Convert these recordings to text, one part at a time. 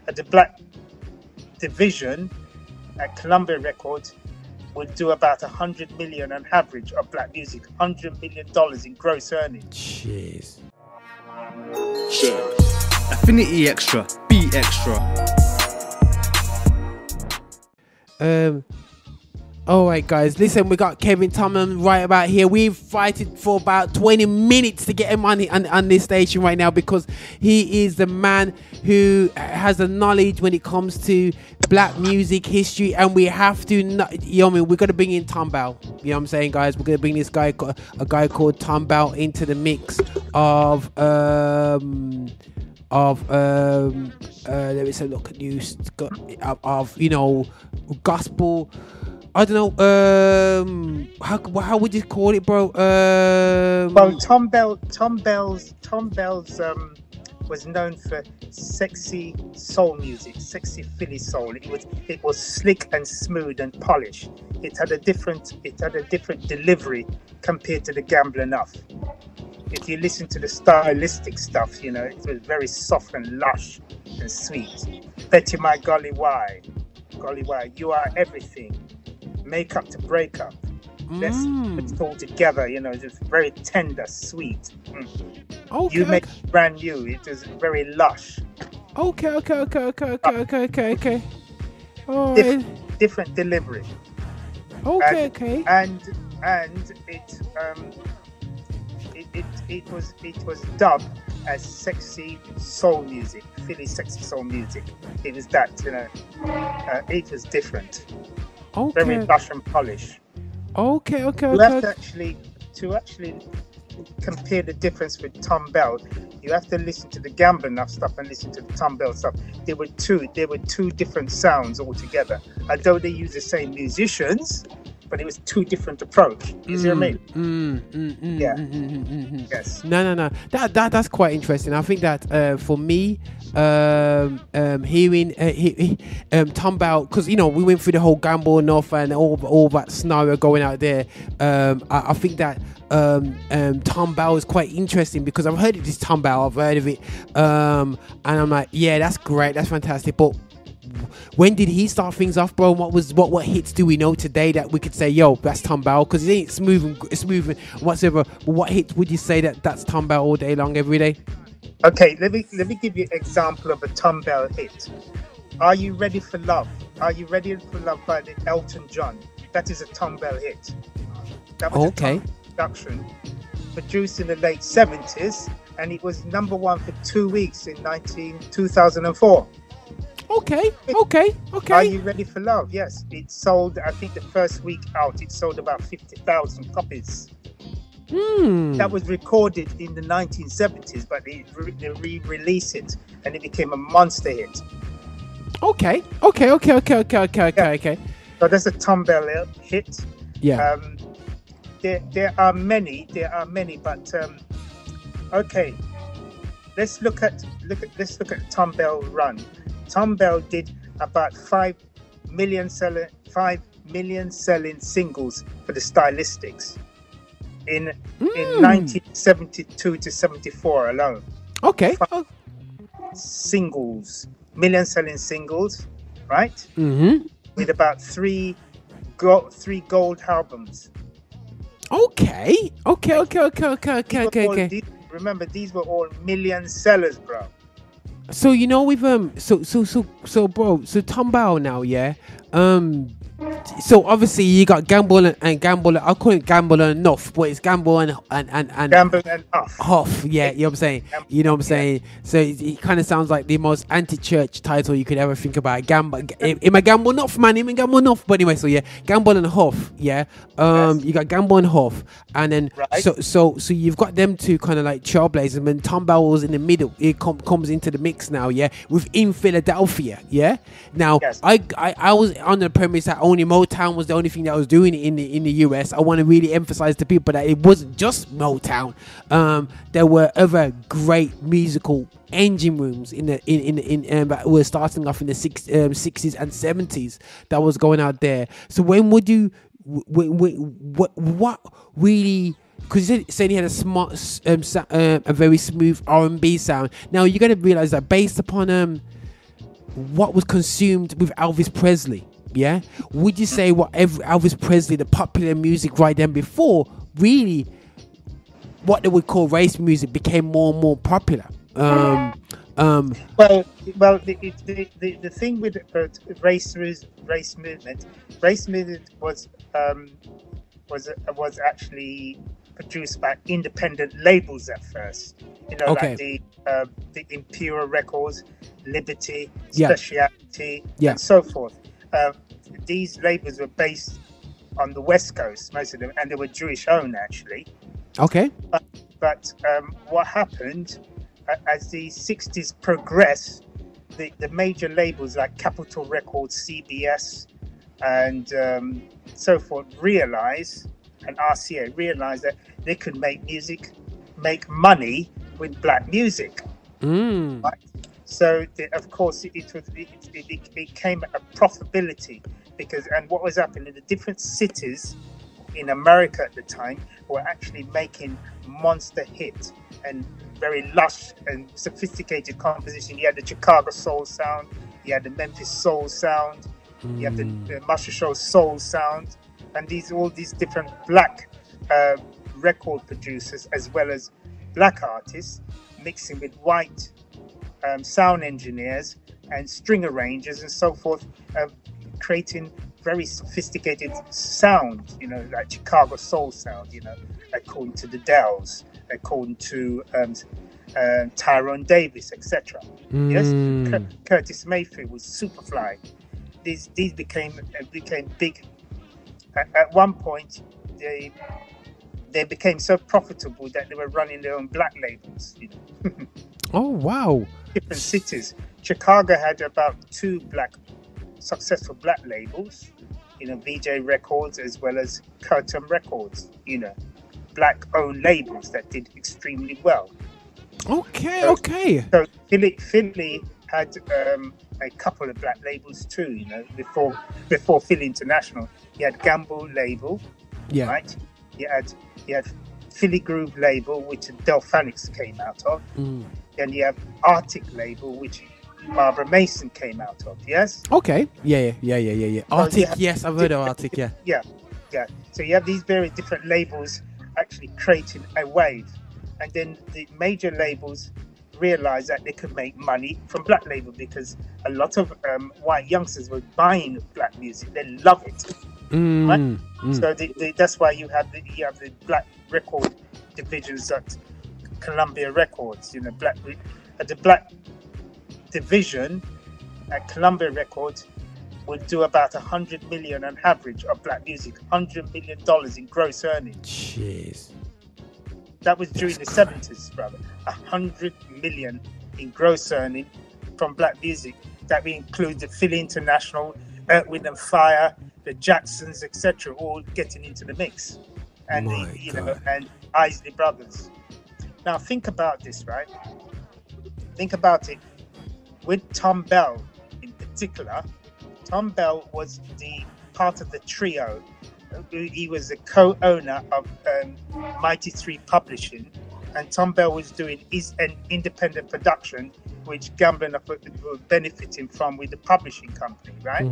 at the black division at Columbia Records would do about 100 million on average of black music, $100 million in gross earnings. Jeez. Affinity Extra, Beat Extra. All right, guys. Listen, we got Kevin Tomlin right about here. We've fighted for about 20 minutes to get him on this station right now because he is the man who has the knowledge when it comes to black music history, and we have to, you know what I mean, we're going to bring in Thom Bell. You know what I'm saying, guys? We're going to bring this guy, a guy called Thom Bell, into the mix of let me say, look at you, of you know, gospel. I don't know. How would you call it, bro? Well, Thom Bell's was known for sexy soul music, sexy Philly soul. It was slick and smooth and polished. It had a different delivery compared to the Gamble Enough. If you listen to the stylistic stuff, you know, it was very soft and lush and sweet. Betty, my golly why, you are everything. Make up to break up. Let's put it all together, you know, just very tender, sweet. Okay. You make it brand new. It is very lush. Okay. All right. Different delivery. Okay. And it was dubbed as sexy soul music, Philly sexy soul music. It was that, you know, it was different. Okay. Very lush and polished. Okay. You have to actually compare the difference with Thom Bell. You have to listen to the Gamble Enough stuff and listen to the Thom Bell stuff. There were two different sounds altogether. Although they use the same musicians, but it was two different approach. You see what I mean? Yes. No. That's quite interesting. I think that for me, hearing Thom Bell, because you know we went through the whole Gamble Enough and all that scenario going out there. I think that Thom Bell is quite interesting because I've heard of this Thom Bell. I've heard of it, and I'm like, yeah, that's great, that's fantastic, but when did he start things off, bro? What hits do we know today that we could say, yo, that's Thom Bell? Because it ain't smooth and whatsoever. But what hits would you say that's Thom Bell all day long, every day? Okay, let me give you an example of a Thom Bell hit. Are You Ready for Love? Are You Ready for Love by the Elton John? That is a Thom Bell hit. That was a production produced in the late 70s, and it was number one for 2 weeks in 2004. Okay. Are You Ready for Love? Yes, it sold, I think the first week out, it sold about 50,000 copies. That was recorded in the 1970s, but they re-released it, and it became a monster hit. Okay. So that's a Thom Bell hit. Yeah. There are many, but okay. Let's look at Thom Bell run. Thom Bell did about 5 million selling singles for the Stylistics in 1972 to 74 alone. Okay. Singles, million selling singles, right? Mm-hmm. With about three gold albums. Okay. Remember, these were all million sellers, bro. So you know with bro, so Thom Bell now, yeah. So obviously you got Gamble and Gamble. I call it Gamble Enough, but it's Gamble and Gamble and Huff. Yeah, you know what I'm saying. You know what I'm saying. So it kind of sounds like the most anti-church title you could ever think about. Gamble, am I Gamble Enough, man? Am I Gamble Enough? But anyway, so yeah, Gamble and Huff. Yeah. You got Gamble and Huff, and then so you've got them two kind of like trailblazers. When Thom Bell was in the middle, it comes into the mix now. Yeah, within Philadelphia. Yeah. Now I was on the premise that only Motown was the only thing that was doing it in the US. I want to really emphasize to people that it wasn't just Motown. There were other great musical engine rooms that were starting off in the 60s and 70s that was going out there. So when would you what really, because you said he had a smart a very smooth R&B sound. Now you got to realize that based upon what was consumed with Elvis Presley, yeah, would you say Elvis Presley, the popular music right then before, really what they would call race music became more and more popular? Well, the thing with race movement was actually produced by independent labels at first. Okay. Like the Imperial Records, Liberty, Yeah. Speciality, Yeah. and so forth. These labels were based on the West Coast, most of them, and they were Jewish owned actually. Okay. But what happened as the 60s progressed, the major labels like Capitol Records, CBS, and so forth and RCA realized that they could make money with black music. Right? So of course it became a profitability and what was happening in the different cities in America at the time were actually making monster hits and very lush and sophisticated composition. You had the Chicago soul sound, you had the Memphis soul sound, you had the Muscle Show soul sound, and all these different black record producers as well as black artists mixing with white sound engineers and string arrangers and so forth, creating very sophisticated sound, like Chicago soul sound, according to the Dells, according to Tyrone Davis, etc. Yes, Curtis Mayfield was Superfly. These became big. At one point, they became so profitable that they were running their own black labels. Oh wow! Different cities. Chicago had about 2 successful black labels, VJ Records as well as Curtin Records, black-owned labels that did extremely well. Okay. So Philly had a couple of black labels too, before Philly International. You had Gamble label, right? You had Philly Groove label, which Delphonics came out of, and you have Arctic label, which Barbara Mason came out of. Yes. Okay. Yeah. Arctic. Yes, I've heard of Arctic. Yeah. Yeah. So you have these very different labels actually creating a wave, and then the major labels realized that they could make money from black label because a lot of white youngsters were buying black music. They love it. Right? So that's why you have the black record divisions at Columbia Records. The black division at Columbia Records would do about 100 million on average of black music, $100 million in gross earnings. Jeez. That was during the 70s, brother. 100 million in gross earning from black music. That we include the Philly International, Earth, Wind and Fire, the Jacksons, etc., all getting into the mix, and and Isley Brothers. Now think about this, right? Think about it. With Thom Bell in particular, Thom Bell was the part of the trio. He was the co-owner of Mighty 3 Publishing, and Thom Bell was doing an independent production, which Gamble were benefiting from with the publishing company, right?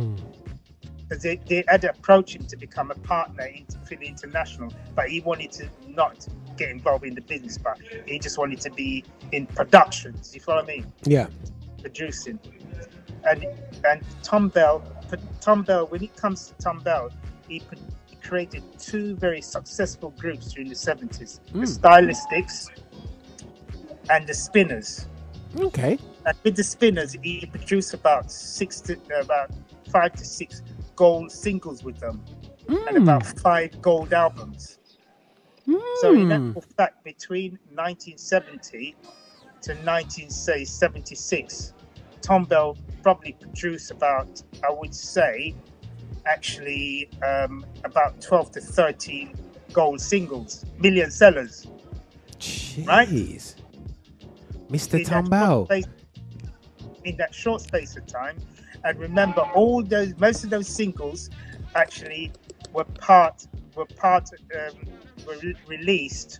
Because they had approached him to become a partner in Philly International, but he wanted to not get involved in the business, but he just wanted to be in productions. You follow me? Yeah. Producing. And Thom Bell, when it comes to Thom Bell, he created 2 very successful groups during the 70s, the Stylistics and the Spinners. Okay. And with the Spinners, he produced about 5 to 6 gold singles with them and about 5 gold albums. So in actual fact, between 1970 to 1976, Thom Bell probably produced about, I would say, actually about 12 to 13 gold singles, million sellers. Jeez. Right? Mr. Thom Bell. In that short space of time. And remember, most of those singles actually were released,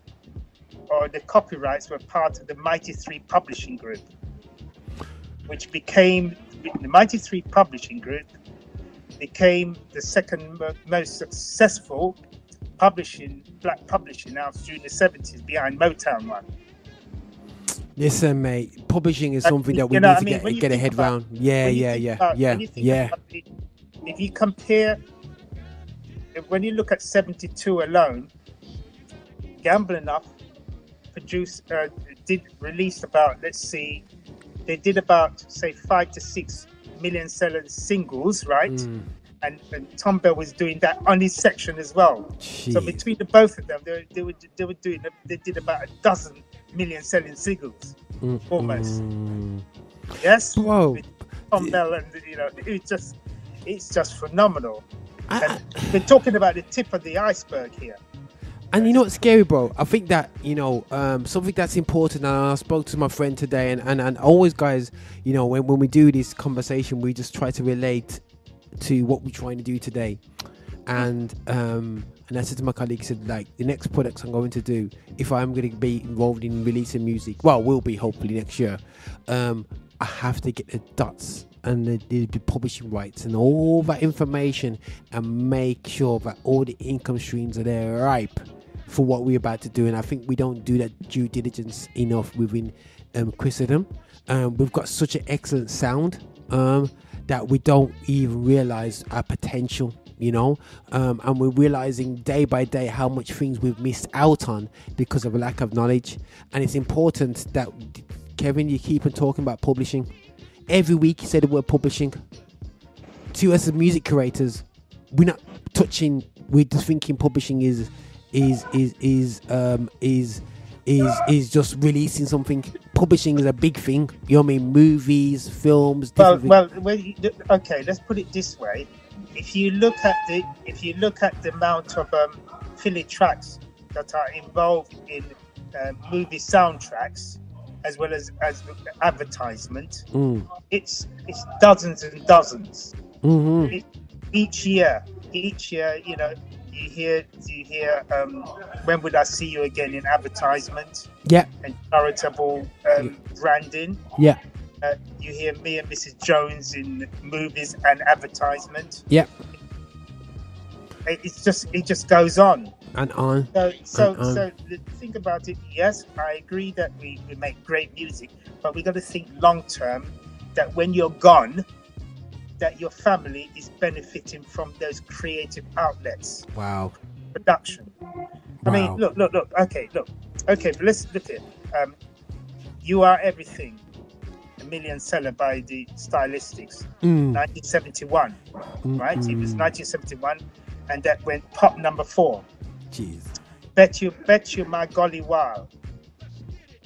or the copyrights were part of the Mighty 3 Publishing Group, which became the Mighty Three Publishing Group became the second most successful black publishing house during the 70s, behind Motown one. Listen, mate, publishing is something that we need to get a head round. Yeah. If you compare, when you look at 72 alone, Gamble Enough released about, they did about, say, 5 to 6 million selling singles, right? And Thom Bell was doing that on his section as well. Jeez. So between the both of them, they did about a dozen million selling singles, almost. Yes. Whoa. With Thom Bell, and it's just phenomenal. And we're talking about the tip of the iceberg here. And you know what's scary, bro? I think that, something that's important, and I spoke to my friend today, and always, guys, when we do this conversation, we just try to relate to what we're trying to do today. And I said to my colleague, said, like, the next products I'm going to do, if I'm going to be involved in releasing music, well, will be hopefully next year, I have to get the dots and the publishing rights and all that information, and make sure that all the income streams are there ripe for what we're about to do. And I think we don't do that due diligence enough within Christendom. We've got such an excellent sound that we don't even realize our potential, and we're realizing day by day how much things we've missed out on because of a lack of knowledge. And it's important that, Kevin, you keep on talking about publishing. Every week you say the word publishing. To us as music curators, we're not touching, we're just thinking publishing is just releasing something. Publishing is a big thing. You know what I mean? Movies, films. Okay. Let's put it this way: if you look at the amount of Philly tracks that are involved in movie soundtracks, as well as advertisement, it's dozens and dozens. Each year, you hear When Would I See You Again in advertisement, and charitable branding. You hear Me and Mrs. Jones in movies and advertisement. It just goes on and on. So think about it. Yes, I agree that we make great music, but we got to think long term, that when you're gone, that your family is benefiting from those creative outlets. Wow. Production. I mean, look. Okay, but let's look at You Are Everything, a million seller by the Stylistics, 1971, right? It was 1971, and that went pop number 4. Jeez. Bet You My Golly Wow,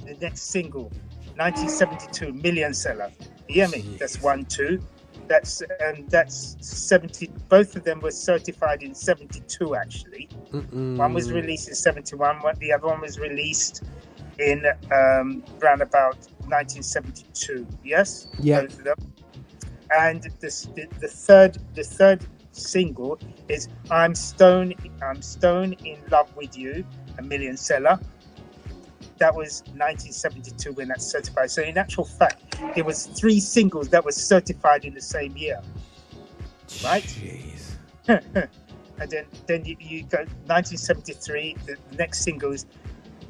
the next single, 1972, million seller. You hear me? Jeez. That's 1, 2. That's 70. Both of them were certified in 72. Actually, one was released in 71. The other one was released in around about 1972. Yes. Yeah. Both of them. And the third single is I'm Stone in Love with You, a million seller. That was 1972 when that's certified. So in actual fact, there was 3 singles that were certified in the same year, right? Jeez. And then you go 1973. The next single is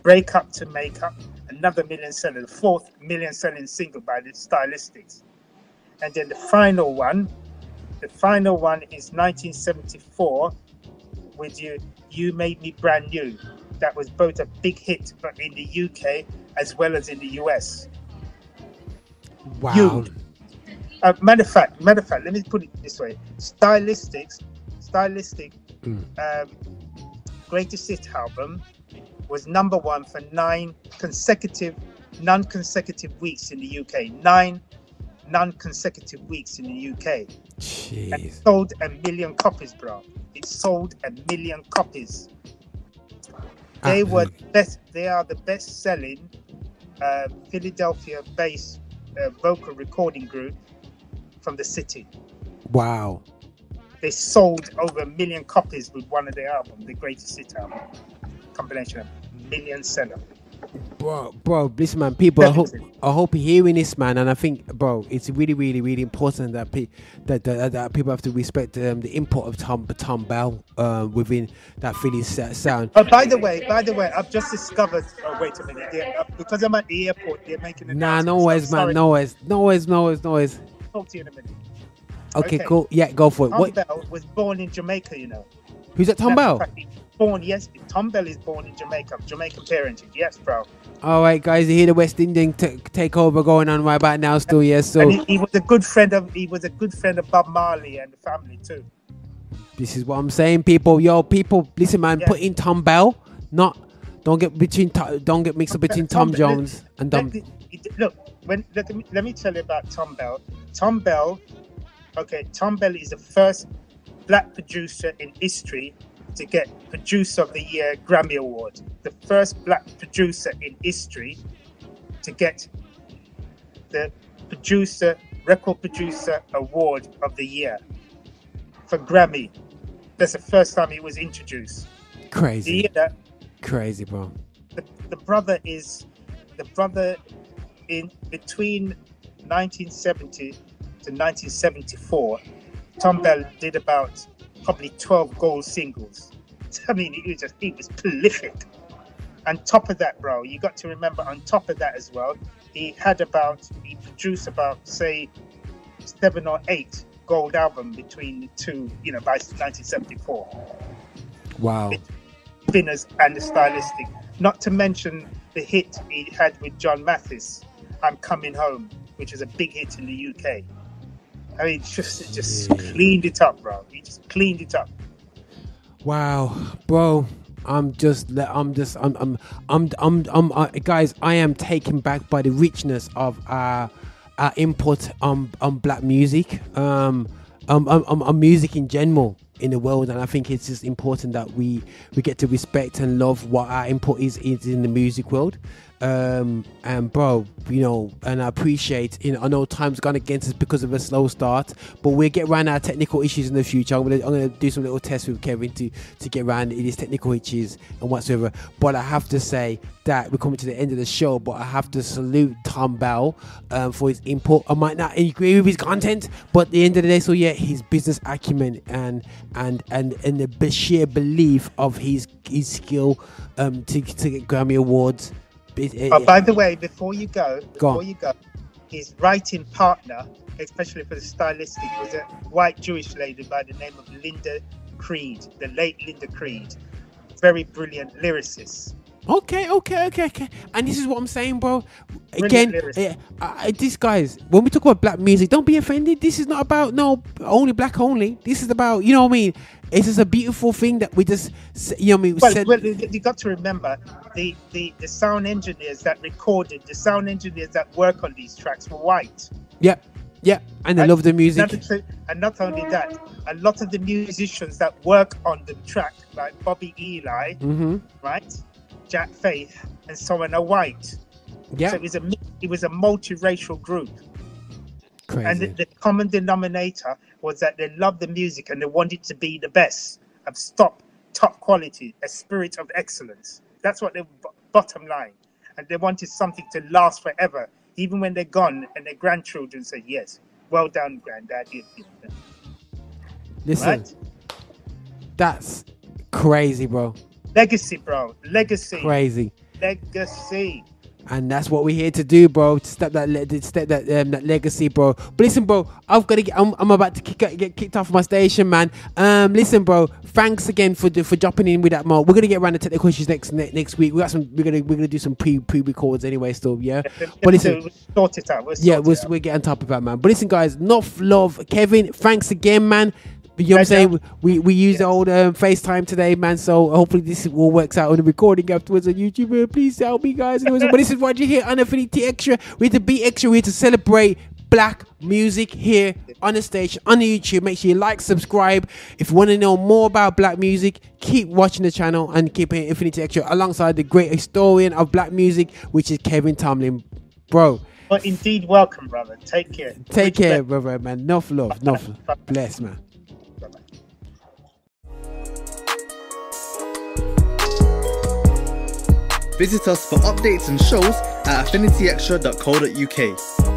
Break Up to Make Up, another million seller, the 4th million selling single by the Stylistics. And then the final one is 1974 with You Made Me Brand New. That was both a big hit, but in the UK as well as in the US. Wow. Matter of fact, let me put it this way: Stylistic greatest hit album was number 1 for 9 non-consecutive weeks in the UK. 9 non-consecutive weeks in the UK. Jeez. And it sold 1 million copies, bro. It sold 1 million copies. They are the best-selling Philadelphia-based vocal recording group from the city. Wow. They sold over 1 million copies with one of their albums, the Greatest Hit album. Combination of million seller. Bro, listen, man. People, I hope you're hearing this, man. And I think, bro, it's really, really, really important that that people have to respect the input of Thom Bell within that Philly sound. Oh, by the way, I've just discovered. Oh, wait a minute. Because I'm at the airport, they're making an Nah, announcement. no worries, man. No worries. Talk to you in a minute. Okay, cool. Yeah, go for it. Thom Bell was born in Jamaica, you know. Who's that, Thom Bell? Born, yes. Thom Bell is born in Jamaica. Jamaican parentage, yes, bro. All right, guys, you hear the West Indian takeover going on right about now, still, yes. So and he was a good friend of Bob Marley and the family too. This is what I'm saying, people. Yo, people, listen, man. Yeah. Put in Thom Bell. Don't get mixed up between Tom Jones and Thom. Look, let me tell you about Thom Bell. Thom Bell is the first black producer in history to get Producer of the Year Grammy Award. The first black producer in history to get the Record Producer Award of the Year for Grammy. That's the first time it was introduced. Crazy. Crazy, bro. The brother in between 1970 to 1974, Thom Bell did about probably 12 gold singles. I mean, he was prolific. On top of that, bro, you got to remember, on top of that as well, he produced about, say, 7 or 8 gold albums between the two, by 1974. Wow. Spinners and the Stylistic. Not to mention the hit he had with John Mathis, I'm Coming Home, which is a big hit in the UK. I mean, just cleaned it up, bro. He just cleaned it up. Wow, bro. Guys, I am taken back by the richness of our input on black music, on music in general in the world, and I think it's just important that we get to respect and love what our input is in the music world. And bro, and I appreciate, I know time's gone against us because of a slow start, but we'll get around our technical issues in the future. I'm gonna do some little tests with Kevin to get around these technical issues and whatsoever. But I have to say that we're coming to the end of the show, but I have to salute Thom Bell for his input. I might not agree with his content, but at the end of the day, so yeah, his business acumen and the sheer belief of his skill to get Grammy Awards. By the way, before you go, his writing partner, especially for the Stylistic, was a white Jewish lady by the name of Linda Creed, the late Linda Creed. Very brilliant lyricist. Okay. And this is what I'm saying, bro. Again, these guys, when we talk about black music, don't be offended. This is not about only black only. This is about, you know what I mean? It's just a beautiful thing that we just, you know what I mean? Well, you got to remember the sound engineers that recorded, the sound engineers that work on these tracks were white. Yep. And they love the music. And not only that, a lot of the musicians that work on the track, like Bobby Eli, right? Jack Faith, and so on, are white. Yeah. So it was a multiracial group. Crazy. And the common denominator was that they loved the music and they wanted to be the best, of top quality, a spirit of excellence. That's what the bottom line. And they wanted something to last forever, even when they're gone and their grandchildren say, yes, well done, granddad. Listen, right? That's crazy, bro. Legacy, bro. Legacy. Crazy. Legacy. And that's what we're here to do, bro. To step that legacy, bro. But listen, bro, I'm about to get kicked off my station, man. Listen, bro, thanks again for dropping in with that, Mo. We're gonna get around the technical issues next week. We're gonna do some pre-records anyway, still, yeah. But listen, we'll sort it out. We'll get on top of that, man. But listen, guys, enough love, Kevin. Thanks again, man. You know what I'm saying? We used the old FaceTime today, man. So hopefully this all works out on the recording afterwards on YouTube. Please help me, guys. But this is what you hear on Affinity Extra. We have to be extra. We have to celebrate black music here on the stage, on the YouTube. Make sure you like, subscribe. If you want to know more about black music, keep watching the channel and keep it Affinity Extra alongside the great historian of black music, which is Kevin Tomlin, bro. But indeed, welcome, brother. Take care. Take care, brother, man. Enough love. Bless, man. Visit us for updates and shows at affinityextra.co.uk.